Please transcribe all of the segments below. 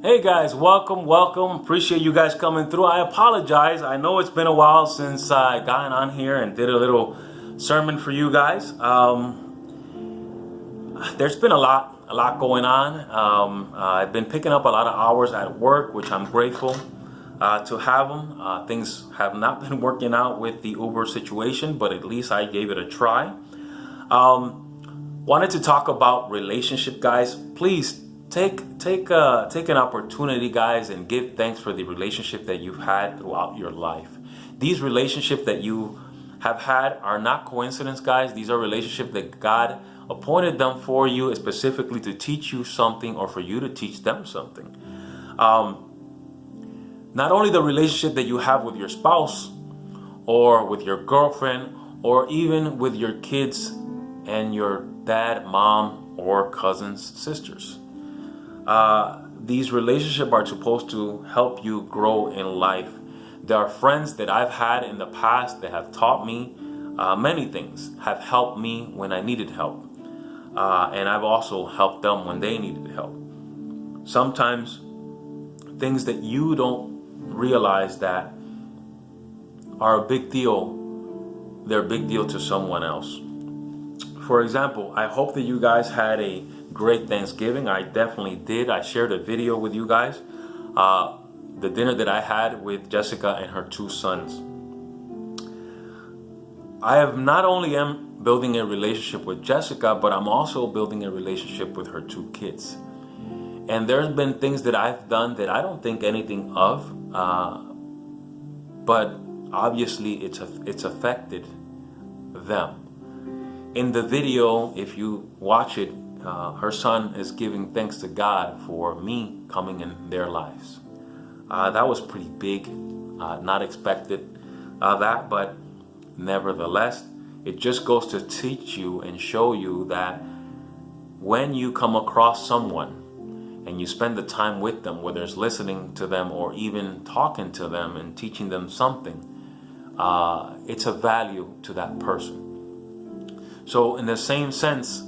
Hey guys, welcome. Appreciate you guys coming through. I apologize. I know it's been a while since I got on here and did a little sermon for you guys. There's been a lot going on. I've been picking up a lot of hours at work, which I'm grateful to have them. Things have not been working out with the Uber situation, but at least I gave it a try. Wanted to talk about relationship, guys. Please take an opportunity, guys, and give thanks for the relationship that you've had throughout your life. These relationships that you have had are not coincidence, guys. These are relationships that God appointed them for you specifically to teach you something or for you to teach them something. Not only the relationship that you have with your spouse or with your girlfriend or even with your kids and your dad, mom, or cousins, sisters. These relationships are supposed to help you grow in life. There are friends that I've had in the past that have taught me many things, have helped me when I needed help. And I've also helped them when they needed help. Sometimes things that you don't realize that are a big deal, they're a big deal to someone else. For example, I hope that you guys had a great Thanksgiving. I definitely did. I shared a video with you guys. The dinner that I had with Jessica and her two sons. I have not only am building a relationship with Jessica, but I'm also building a relationship with her two kids. And there's been things that I've done that I don't think anything of, but obviously it's affected them. In the video, if you watch it, her son is giving thanks to God for me coming in their lives. That was pretty big, not expected that, but nevertheless, it just goes to teach you and show you that when you come across someone and you spend the time with them, whether it's listening to them or even talking to them and teaching them something, it's a value to that person. So in the same sense,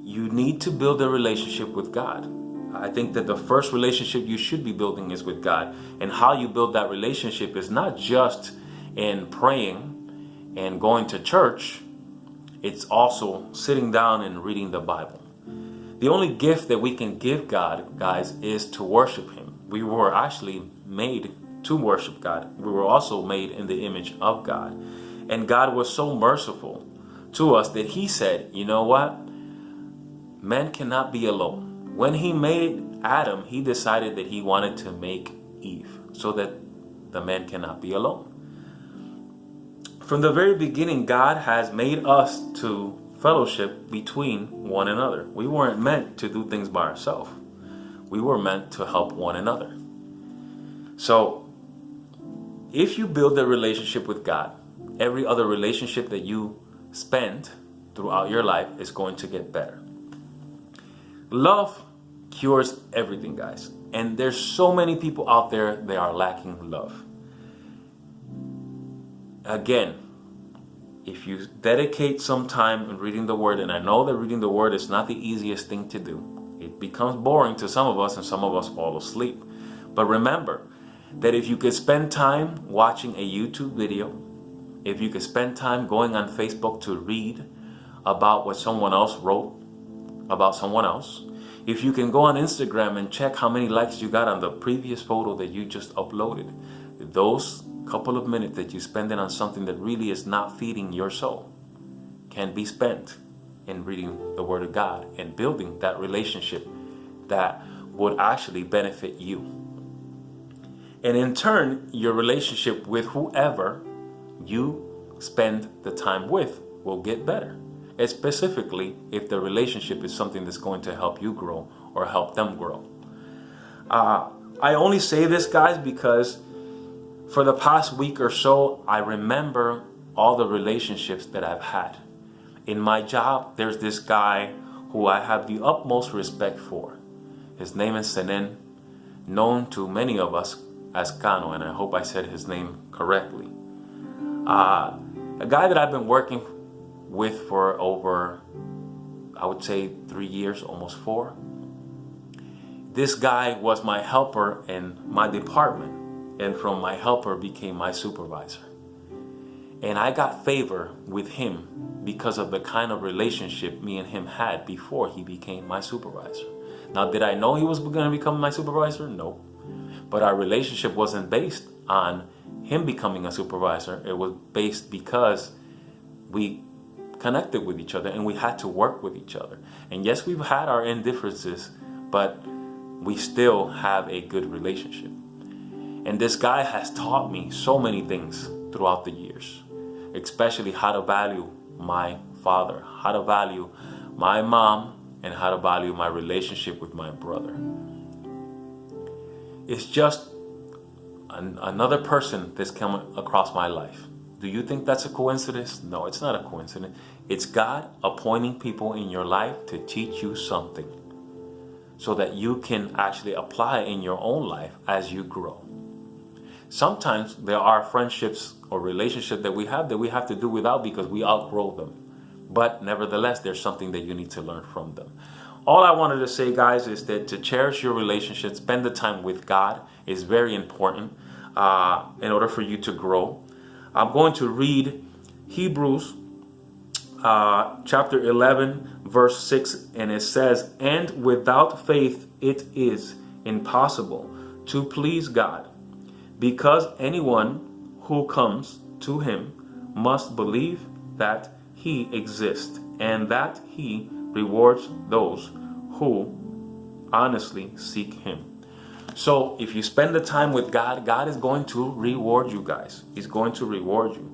you need to build a relationship with God. I think that the first relationship you should be building is with God. And how you build that relationship is not just in praying and going to church. It's also sitting down and reading the Bible. The only gift that we can give God, guys, is to worship Him. We were actually made to worship God. We were also made in the image of God. And God was so merciful to us that He said, you know what? Man cannot be alone. When He made Adam, He decided that He wanted to make Eve so that the man cannot be alone. From the very beginning, God has made us to fellowship between one another. We weren't meant to do things by ourselves. We were meant to help one another. So, if you build a relationship with God, every other relationship that you spend throughout your life is going to get better. Love cures everything, guys. And there's so many people out there that are lacking love. Again, if you dedicate some time in reading the Word, and I know that reading the Word is not the easiest thing to do. It becomes boring to some of us, and some of us fall asleep. But remember that if you could spend time watching a YouTube video, if you could spend time going on Facebook to read about what someone else wrote about someone else, if you can go on Instagram and check how many likes you got on the previous photo that you just uploaded, those couple of minutes that you spend on something that really is not feeding your soul can be spent in reading the Word of God and building that relationship that would actually benefit you. And in turn, your relationship with whoever you spend the time with will get better. Specifically, if the relationship is something that's going to help you grow or help them grow. I only say this, guys, because for the past week or so, I remember all the relationships that I've had. In my job, there's this guy who I have the utmost respect for. His name is Senen, known to many of us as Kano, and I hope I said his name correctly. A guy that I've been working with for over, I would say 3 years, almost 4. this guy was my helper in my department, and from my helper became my supervisor. And I got favor with him because of the kind of relationship me and him had before he became my supervisor. Now, did I know he was going to become my supervisor? No. But our relationship wasn't based on him becoming a supervisor. It was based because we connected with each other and we had to work with each other. And yes, we've had our indifferences, but we still have a good relationship. And this guy has taught me so many things throughout the years, especially how to value my father, how to value my mom, and how to value my relationship with my brother. It's just another person that's come across my life. Do you think that's a coincidence? No, it's not a coincidence. It's God appointing people in your life to teach you something so that you can actually apply in your own life as you grow. Sometimes there are friendships or relationships that we have to do without because we outgrow them. But nevertheless, there's something that you need to learn from them. All I wanted to say, guys, is that to cherish your relationships, spend the time with God is very important in order for you to grow. I'm going to read Hebrews chapter 11, verse 6, and it says, "And without faith it is impossible to please God, because anyone who comes to him must believe that he exists and that he rewards those who honestly seek him." So if you spend the time with God, God is going to reward you guys. He's going to reward you.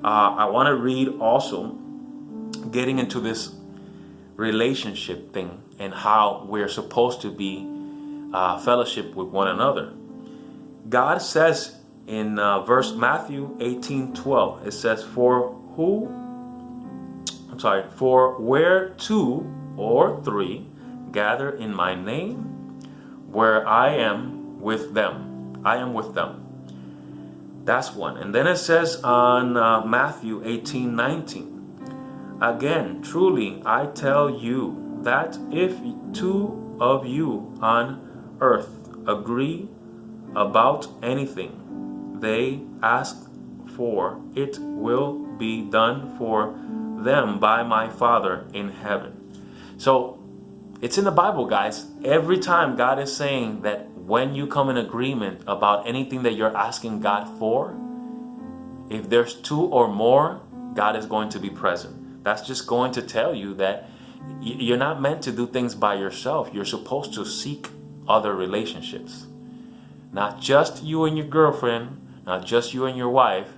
I want to read also, getting into this relationship thing and how we're supposed to be fellowship with one another. God says in Matthew 18:12, it says, For where two or three gather in my name, where I am with them. I am with them. That's one. And then it says on Matthew 18:19, again, truly I tell you that if two of you on earth agree about anything they ask for, it will be done for them by my Father in heaven. So it's in the Bible, guys. Every time God is saying that when you come in agreement about anything that you're asking God for, if there's two or more, God is going to be present. That's just going to tell you that you're not meant to do things by yourself. You're supposed to seek other relationships. Not just you and your girlfriend, not just you and your wife,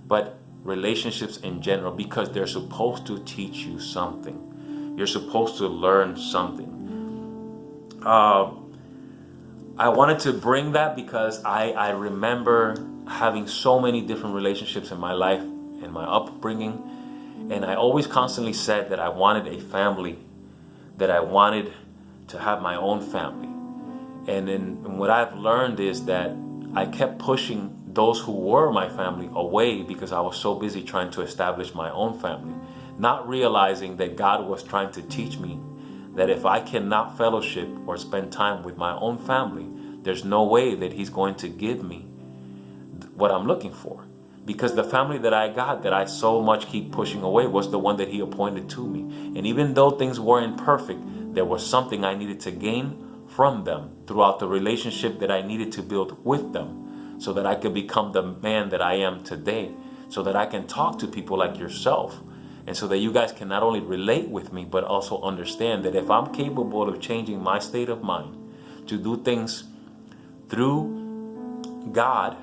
but relationships in general, because they're supposed to teach you something. You're supposed to learn something. I wanted to bring that because I remember having so many different relationships in my life and my upbringing, and I always constantly said that I wanted a family, that I wanted to have my own family. And then what I've learned is that I kept pushing those who were my family away because I was so busy trying to establish my own family, not realizing that God was trying to teach me that if I cannot fellowship or spend time with my own family, there's no way that He's going to give me what I'm looking for. Because the family that I got, that I so much keep pushing away, was the one that He appointed to me. And even though things weren't perfect, there was something I needed to gain from them throughout the relationship that I needed to build with them, so that I could become the man that I am today, so that I can talk to people like yourself, and so that you guys can not only relate with me, but also understand that if I'm capable of changing my state of mind to do things through God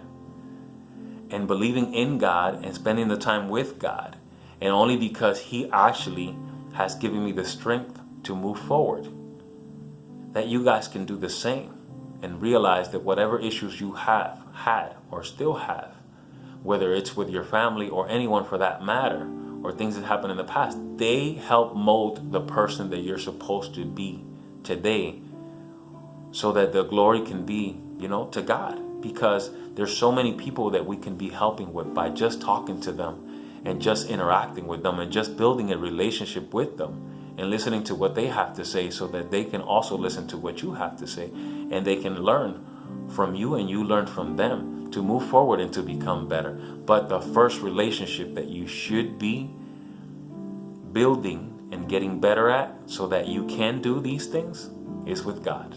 and believing in God and spending the time with God, and only because He actually has given me the strength to move forward, that you guys can do the same and realize that whatever issues you have had or still have, whether it's with your family or anyone for that matter, or things that happened in the past, they help mold the person that you're supposed to be today, so that the glory can be, to God. Because there's so many people that we can be helping with by just talking to them and just interacting with them and just building a relationship with them and listening to what they have to say so that they can also listen to what you have to say, and they can learn from you and you learn from them to move forward and to become better. But the first relationship that you should be building and getting better at so that you can do these things is with God.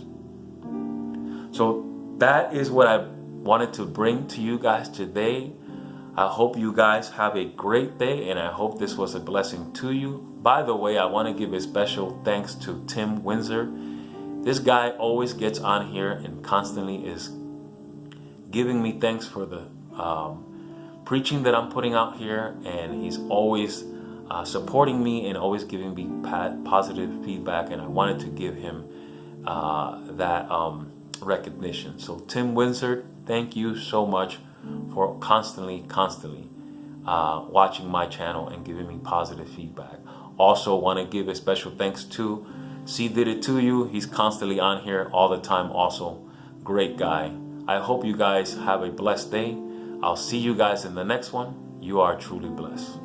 So that is what I wanted to bring to you guys today. I hope you guys have a great day, and I hope this was a blessing to you. By the way, I want to give a special thanks to Tim Windsor. This guy always gets on here and constantly is giving me thanks for the preaching that I'm putting out here, and he's always supporting me and always giving me positive feedback, and I wanted to give him that recognition. So Tim Windsor, thank you so much for constantly watching my channel and giving me positive feedback. Also want to give a special thanks to C Did It To You. He's constantly on here all the time also. Great guy. I hope you guys have a blessed day. I'll see you guys in the next one. You are truly blessed.